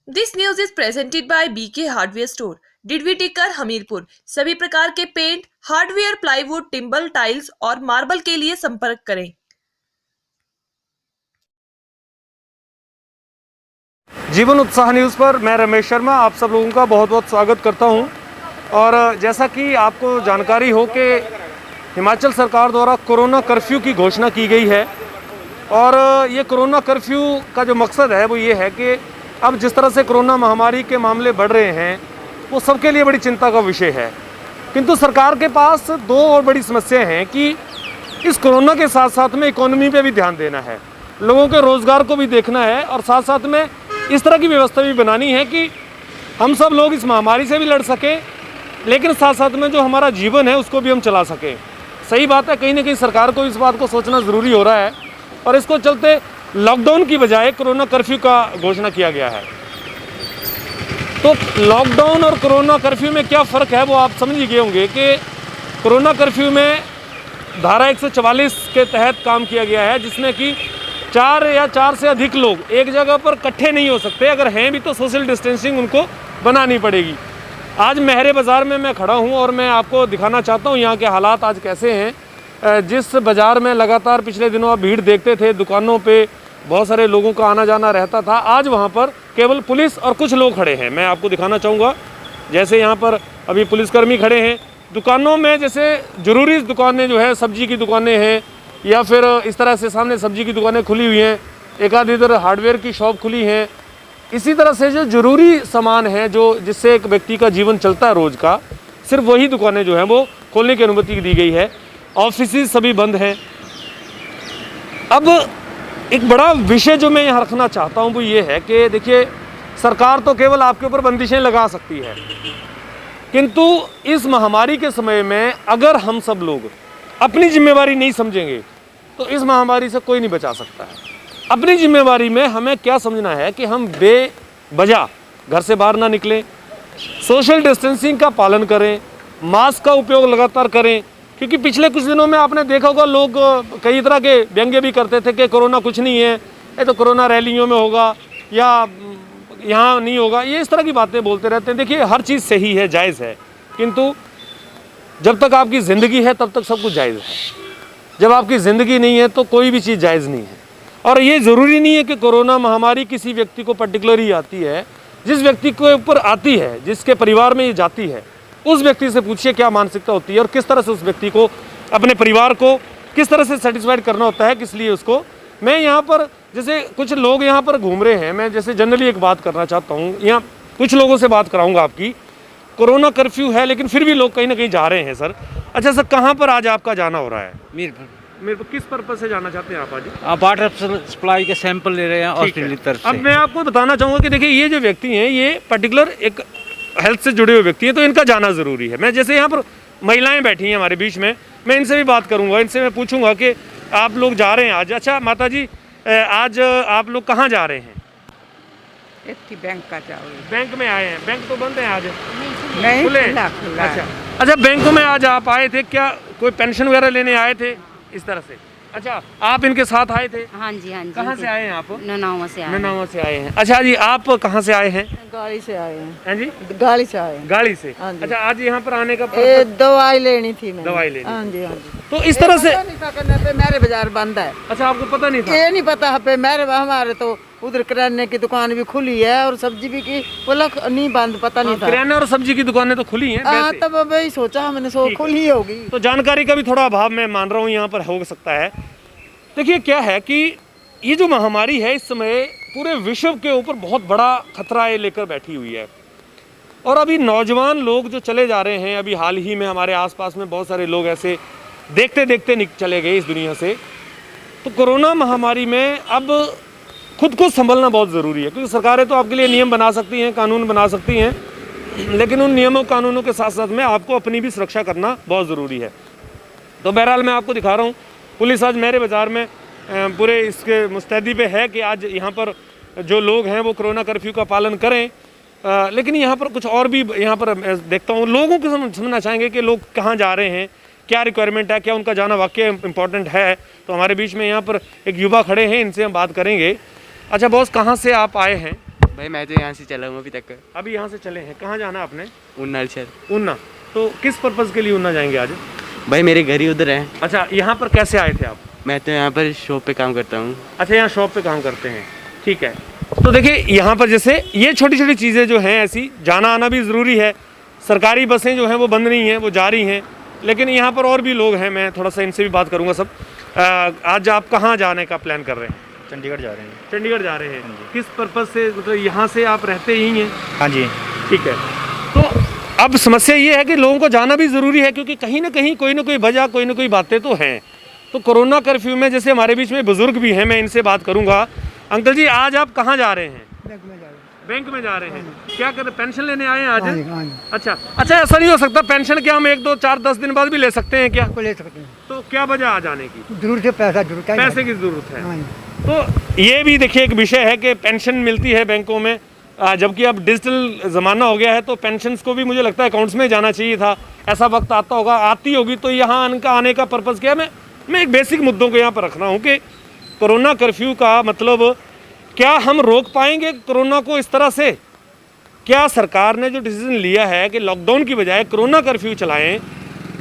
This news is presented by BK hardware store, Didwi Tikkar, Hamirpur. सभी प्रकार के paint, hardware, plywood, timber, tiles और marble के लिए संपर्क करें। जीवन उत्साह न्यूज़ पर मैं रमेश शर्मा आप सब लोगों का बहुत बहुत स्वागत करता हूं। और जैसा कि आपको जानकारी हो कि हिमाचल सरकार द्वारा कोरोना कर्फ्यू की घोषणा की गई है। और ये कोरोना कर्फ्यू का जो मकसद है वो ये है कि अब जिस तरह से कोरोना महामारी के मामले बढ़ रहे हैं वो सबके लिए बड़ी चिंता का विषय है। किंतु सरकार के पास दो और बड़ी समस्याएं हैं कि इस कोरोना के साथ साथ में इकोनॉमी पे भी ध्यान देना है, लोगों के रोज़गार को भी देखना है और साथ साथ में इस तरह की व्यवस्था भी बनानी है कि हम सब लोग इस महामारी से भी लड़ सकें, लेकिन साथ साथ में जो हमारा जीवन है उसको भी हम चला सकें। सही बात है, कहीं ना कहीं सरकार को इस बात को सोचना ज़रूरी हो रहा है और इसको चलते लॉकडाउन की बजाय कोरोना कर्फ्यू का घोषणा किया गया है। तो लॉकडाउन और कोरोना कर्फ्यू में क्या फ़र्क है वो आप समझ ही गए होंगे कि कोरोना कर्फ्यू में धारा 144 के तहत काम किया गया है, जिसमें कि 4 या 4 से अधिक लोग एक जगह पर इकट्ठे नहीं हो सकते। अगर हैं भी तो सोशल डिस्टेंसिंग उनको बनानी पड़ेगी। आज महरे बाज़ार में मैं खड़ा हूं और मैं आपको दिखाना चाहता हूं यहाँ के हालात आज कैसे हैं। जिस बाज़ार में लगातार पिछले दिनों आप भीड़ देखते थे, दुकानों पे बहुत सारे लोगों का आना जाना रहता था, आज वहाँ पर केवल पुलिस और कुछ लोग खड़े हैं। मैं आपको दिखाना चाहूँगा, जैसे यहाँ पर अभी पुलिसकर्मी खड़े हैं। दुकानों में जैसे ज़रूरी दुकानें जो है, सब्जी की दुकानें हैं या फिर इस तरह से सामने सब्जी की दुकानें खुली हुई हैं, एक आध इधर हार्डवेयर की शॉप खुली हैं। इसी तरह से जो ज़रूरी सामान है, जो जिससे एक व्यक्ति का जीवन चलता है रोज़ का, सिर्फ वही दुकानें जो हैं वो खोलने की अनुमति दी गई है। ऑफिस सभी बंद हैं। अब एक बड़ा विषय जो मैं यहाँ रखना चाहता हूँ वो ये है कि देखिए, सरकार तो केवल आपके ऊपर बंदिशें लगा सकती है, किंतु इस महामारी के समय में अगर हम सब लोग अपनी जिम्मेवारी नहीं समझेंगे तो इस महामारी से कोई नहीं बचा सकता है। अपनी जिम्मेवारी में हमें क्या समझना है कि हम बेवजह घर से बाहर ना निकलें, सोशल डिस्टेंसिंग का पालन करें, मास्क का उपयोग लगातार करें। क्योंकि पिछले कुछ दिनों में आपने देखा होगा, लोग कई तरह के व्यंग्य भी करते थे कि कोरोना कुछ नहीं है, ये तो कोरोना रैलियों में होगा या यहाँ नहीं होगा, ये इस तरह की बातें बोलते रहते हैं। देखिए, हर चीज़ सही है, जायज़ है, किंतु जब तक आपकी ज़िंदगी है तब तक सब कुछ जायज़ है। जब आपकी ज़िंदगी नहीं है तो कोई भी चीज़ जायज़ नहीं है। और ये ज़रूरी नहीं है कि कोरोना महामारी किसी व्यक्ति को पर्टिकुलर ही आती है। जिस व्यक्ति के ऊपर आती है, जिसके परिवार में ये जाती है, उस व्यक्ति से पूछिए क्या मानसिकता होती है और किस तरह से उस व्यक्ति को, अपने परिवार को किस तरह से सेटिस्फाइड करना होता है, किस लिए उसको। मैं यहाँ पर जैसे कुछ लोग यहाँ पर घूम रहे हैं, मैं जैसे जनरली एक बात करना चाहता हूँ, यहाँ कुछ लोगों से बात कराऊँगा आपकी। कोरोना कर्फ्यू है लेकिन फिर भी लोग कहीं ना कहीं जा रहे हैं सर। अच्छा सर, कहाँ पर आज आपका जाना हो रहा है? मेरे को किस पर्पज से जाना चाहते हैं आप आज? आप वाटर सप्लाई के सैंपल ले रहे हैं ऑस्ट्रेलिया की तरफ से। अब मैं आपको बताना चाहूँगा कि देखिए, ये जो व्यक्ति हैं ये पर्टिकुलर एक हेल्थ से जुड़े हुए व्यक्ति हैं, तो इनका जाना ज़रूरी है। मैं जैसे यहाँ पर महिलाएं बैठी हैं हमारे बीच में, मैं इनसे भी बात करूँगा, इनसे मैं पूछूंगा कि आप लोग जा रहे हैं आज। अच्छा माता जी, आज आप लोग कहाँ जा रहे हैं? बैंक का जाओगे? बैंक में आए हैं। बैंक तो बंद है आज? नहीं, खुले? खुला। अच्छा, बैंक में आज आप आए थे, क्या कोई पेंशन वगैरह लेने आए थे इस तरह से? अच्छा, आप इनके साथ आए थे? हाँ जी, हाँ जी। कहाँ से आए हैं आप? ननावा से आए। ननावा से आए हैं। अच्छा जी, आप कहाँ से आए हैं? गाड़ी से आए हैं। हैं जी? गाड़ी से आए हैं। गाड़ी से। हाँ जी। अच्छा, आज यहाँ पर आने का दवाई लेनी थी मैंने। दवाई लेनी? हाँ जी, हाँ जी। तो इस तरह से पे मेरे बाजार बंद है। अच्छा, आपको पता नहीं था? ये नहीं पता पे मेरे, हमारे तो उधर किराने की दुकान भी खुली है और सब्जी भी की बोला नहीं बंद, पता नहीं था। किराने और सब्जी की दुकानें तो खुली हैं वैसे। तब वही सोचा मैंने, खुली होगी। तो जानकारी का भी थोड़ा अभाव मैं मान रहा हूँ यहाँ पर हो सकता है। देखिए, क्या है कि ये जो महामारी है इस समय पूरे विश्व के ऊपर बहुत बड़ा खतरा है लेकर बैठी हुई है। और अभी नौजवान लोग जो चले जा रहे हैं, अभी हाल ही में हमारे आसपास में बहुत सारे लोग ऐसे देखते देखते चले गए इस दुनिया से। तो कोरोना महामारी में अब खुद को संभलना बहुत ज़रूरी है, क्योंकि सरकारें तो आपके लिए नियम बना सकती हैं, कानून बना सकती हैं, लेकिन उन नियमों कानूनों के साथ साथ में आपको अपनी भी सुरक्षा करना बहुत ज़रूरी है। तो बहरहाल मैं आपको दिखा रहा हूँ, पुलिस आज मेरे बाज़ार में पूरे इसके मुस्तैदी पे है कि आज यहाँ पर जो लोग हैं वो कोरोना कर्फ्यू का पालन करें। लेकिन यहाँ पर कुछ और भी यहाँ पर देखता हूँ, लोगों को समझना चाहेंगे कि लोग कहाँ जा रहे हैं, क्या रिक्वायरमेंट है, क्या उनका जाना वाकई इम्पोर्टेंट है। तो हमारे बीच में यहाँ पर एक युवा खड़े हैं, इनसे हम बात करेंगे। अच्छा बॉस, कहाँ से आप आए हैं? भाई मैं तो यहाँ से चला हूँ अभी तक। अभी यहाँ से चले हैं, कहाँ जाना आपने? उन्नाल शहर। उन्ना। तो किस पर्पज़ के लिए उन्ना जाएंगे आज? भाई मेरे घर ही उधर है। अच्छा, यहाँ पर कैसे आए थे आप? मैं तो यहाँ पर शॉप पे काम करता हूँ। अच्छा, यहाँ शॉप पे काम करते हैं, ठीक है। तो देखिए यहाँ पर जैसे ये छोटी छोटी चीज़ें जो हैं, ऐसी जाना आना भी ज़रूरी है। सरकारी बसें जो हैं वो बंद नहीं हैं, वो जा रही हैं, लेकिन यहाँ पर और भी लोग हैं, मैं थोड़ा सा इनसे भी बात करूँगा सब। आज आप कहाँ जाने का प्लान कर रहे हैं? चंडीगढ़ जा रहे हैं। चंडीगढ़ जा रहे हैं, किस पर्पज़ से? मतलब यहाँ से आप रहते ही हैं? हाँ जी। ठीक है। तो अब समस्या ये है कि लोगों को जाना भी ज़रूरी है, क्योंकि कहीं ना कहीं कोई ना कोई वजह, कोई ना कोई बातें तो हैं। तो कोरोना कर्फ्यू में जैसे हमारे बीच में बुज़ुर्ग भी हैं, मैं इनसे बात करूँगा। अंकल जी, आज आप कहाँ जा रहे हैं? बैंक में जा रहे हैं। क्या कर रहे, पेंशन लेने आए हैं आज? अच्छा, ऐसा नहीं हो सकता पेंशन क्या हम 1, 2, 4, 10 दिन बाद भी ले सकते हैं क्या? ले सकते हैं। तो क्या वजह आ जाने की? जरूरत है, पैसे की ज़रूरत है। तो ये भी देखिए एक विषय है कि पेंशन मिलती है बैंकों में, जबकि अब डिजिटल ज़माना हो गया है, तो पेंशन्स को भी मुझे लगता है अकाउंट्स में जाना चाहिए था। ऐसा वक्त आता होगा, आती होगी। तो यहाँ इनका आने का पर्पज़ क्या है? मैं एक बेसिक मुद्दों को यहाँ पर रख रहा हूँ कि कोरोना कर्फ्यू का मतलब क्या हम रोक पाएंगे कोरोना को इस तरह से? क्या सरकार ने जो डिसीजन लिया है कि लॉकडाउन की बजाय कोरोना कर्फ्यू चलाएं,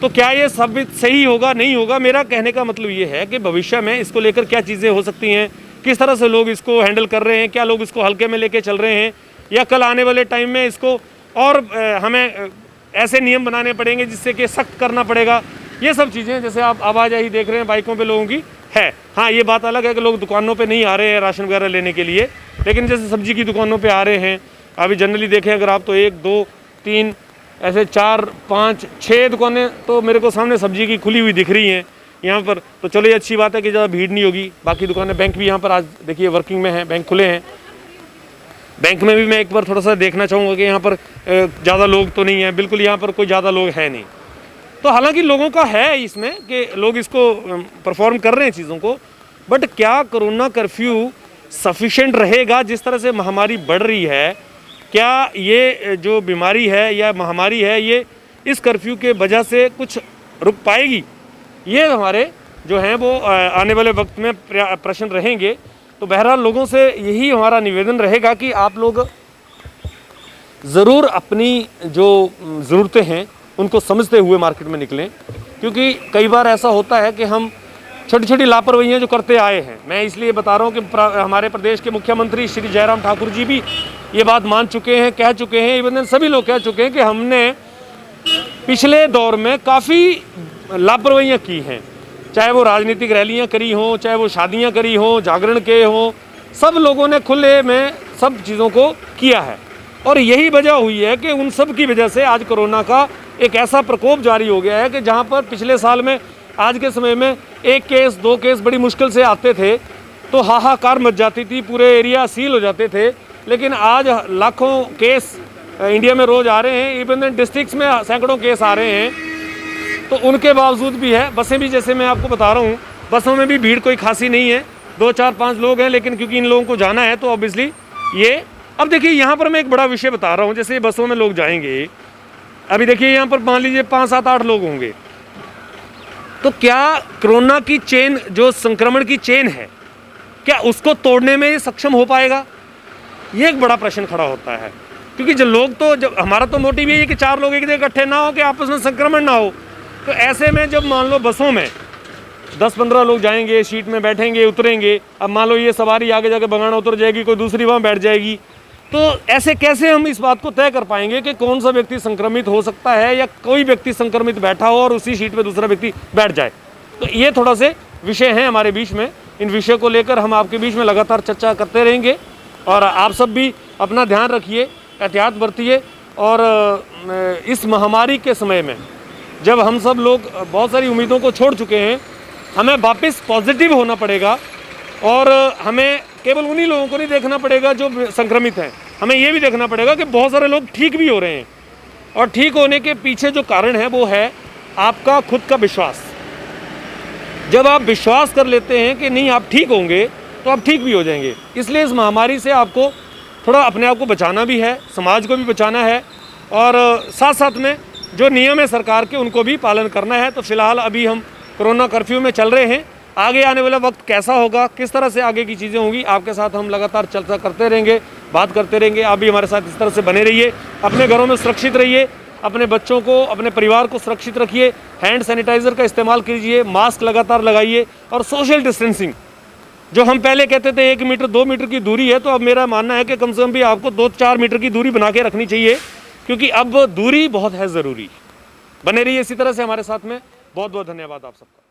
तो क्या ये सब सही होगा, नहीं होगा? मेरा कहने का मतलब ये है कि भविष्य में इसको लेकर क्या चीज़ें हो सकती हैं, किस तरह से लोग इसको हैंडल कर रहे हैं, क्या लोग इसको हल्के में लेके चल रहे हैं, या कल आने वाले टाइम में इसको और हमें ऐसे नियम बनाने पड़ेंगे जिससे कि सख्त करना पड़ेगा। ये सब चीज़ें, जैसे आप आवाजाही देख रहे हैं बाइकों पे लोगों की है। हाँ, ये बात अलग है कि लोग दुकानों पे नहीं आ रहे हैं राशन वगैरह लेने के लिए, लेकिन जैसे सब्जी की दुकानों पे आ रहे हैं। अभी जनरली देखें अगर आप, तो 1, 2, 3 ऐसे 4, 5, 6 दुकानें तो मेरे को सामने सब्जी की खुली हुई दिख रही हैं यहाँ पर। तो चलो ये अच्छी बात है कि ज़्यादा भीड़ नहीं होगी। बाकी दुकानें, बैंक भी यहाँ पर आज देखिए वर्किंग में हैं, बैंक खुले हैं। बैंक में भी मैं एक बार थोड़ा सा देखना चाहूँगा कि यहाँ पर ज़्यादा लोग तो नहीं हैं, बिल्कुल यहाँ पर कोई ज़्यादा लोग हैं नहीं। तो हालांकि लोगों का है इसमें कि लोग इसको परफॉर्म कर रहे हैं चीज़ों को, बट क्या कोरोना कर्फ्यू सफिशेंट रहेगा? जिस तरह से महामारी बढ़ रही है, क्या ये जो बीमारी है या महामारी है, ये इस कर्फ्यू के वजह से कुछ रुक पाएगी? ये हमारे जो हैं वो आने वाले वक्त में प्रश्न रहेंगे। तो बहरहाल लोगों से यही हमारा निवेदन रहेगा कि आप लोग ज़रूर अपनी जो ज़रूरतें हैं उनको समझते हुए मार्केट में निकलें, क्योंकि कई बार ऐसा होता है कि हम छोटी छोटी लापरवाहियाँ जो करते आए हैं। मैं इसलिए बता रहा हूँ कि हमारे प्रदेश के मुख्यमंत्री श्री जयराम ठाकुर जी भी ये बात मान चुके हैं, कह चुके हैं, इवन सभी लोग कह चुके हैं कि हमने पिछले दौर में काफ़ी लापरवाहियाँ की हैं। चाहे वो राजनीतिक रैलियाँ करी हों, चाहे वो शादियाँ करी हों, जागरण के हों, सब लोगों ने खुले में सब चीज़ों को किया है। और यही वजह हुई है कि उन सब की वजह से आज कोरोना का एक ऐसा प्रकोप जारी हो गया है कि जहाँ पर पिछले साल में, आज के समय में 1 केस 2 केस बड़ी मुश्किल से आते थे तो हाहाकार मच जाती थी, पूरे एरिया सील हो जाते थे। लेकिन आज लाखों केस इंडिया में रोज़ आ रहे हैं, इवन डिस्ट्रिक्ट्स में सैकड़ों केस आ रहे हैं। तो उनके बावजूद भी है, बसें भी जैसे मैं आपको बता रहा हूँ, बसों में भी भीड़ कोई खासी नहीं है, 2, 4, 5 लोग हैं, लेकिन क्योंकि इन लोगों को जाना है तो ऑब्वियसली ये। अब देखिए यहाँ पर मैं एक बड़ा विषय बता रहा हूँ, जैसे बसों में लोग जाएंगे, अभी देखिए यहाँ पर मान लीजिए 5, 7, 8 लोग होंगे, तो क्या कोरोना की चेन, जो संक्रमण की चेन है, क्या उसको तोड़ने में सक्षम हो पाएगा? ये एक बड़ा प्रश्न खड़ा होता है। क्योंकि जो लोग, तो जब हमारा तो मोटिव ये है कि 4 लोग एक जगह इकट्ठे ना हो, कि आपस में संक्रमण ना हो। तो ऐसे में जब मान लो बसों में 10-15 लोग जाएंगे, सीट में बैठेंगे, उतरेंगे, अब मान लो ये सवारी आगे जाके बंगाना उतर जाएगी, कोई दूसरी वहाँ बैठ जाएगी, तो ऐसे कैसे हम इस बात को तय कर पाएंगे कि कौन सा व्यक्ति संक्रमित हो सकता है, या कोई व्यक्ति संक्रमित बैठा हो और उसी सीट पे दूसरा व्यक्ति बैठ जाए? तो ये थोड़ा से विषय हैं हमारे बीच में। इन विषय को लेकर हम आपके बीच में लगातार चर्चा करते रहेंगे, और आप सब भी अपना ध्यान रखिए, एहतियात बरतिए। और इस महामारी के समय में जब हम सब लोग बहुत सारी उम्मीदों को छोड़ चुके हैं, हमें वापस पॉजिटिव होना पड़ेगा, और हमें केवल उन्हीं लोगों को नहीं देखना पड़ेगा जो संक्रमित हैं, हमें ये भी देखना पड़ेगा कि बहुत सारे लोग ठीक भी हो रहे हैं। और ठीक होने के पीछे जो कारण है वो है आपका खुद का विश्वास। जब आप विश्वास कर लेते हैं कि नहीं आप ठीक होंगे, तो आप ठीक भी हो जाएंगे। इसलिए इस महामारी से आपको थोड़ा अपने आप को बचाना भी है, समाज को भी बचाना है, और साथ साथ में जो नियम है सरकार के उनको भी पालन करना है। तो फिलहाल अभी हम कोरोना कर्फ्यू में चल रहे हैं, आगे आने वाला वक्त कैसा होगा, किस तरह से आगे की चीज़ें होंगी, आपके साथ हम लगातार चर्चा करते रहेंगे, बात करते रहेंगे। आप भी हमारे साथ इस तरह से बने रहिए, अपने घरों में सुरक्षित रहिए, अपने बच्चों को, अपने परिवार को सुरक्षित रखिए, हैंड सैनिटाइज़र का इस्तेमाल कीजिए, मास्क लगातार लगाइए और सोशल डिस्टेंसिंग, जो हम पहले कहते थे 1 मीटर 2 मीटर की दूरी है, तो अब मेरा मानना है कि कम से कम भी आपको 2-4 मीटर की दूरी बना के रखनी चाहिए, क्योंकि अब दूरी बहुत है ज़रूरी। बने रहिए इसी तरह से हमारे साथ में। बहुत बहुत धन्यवाद आप सबका।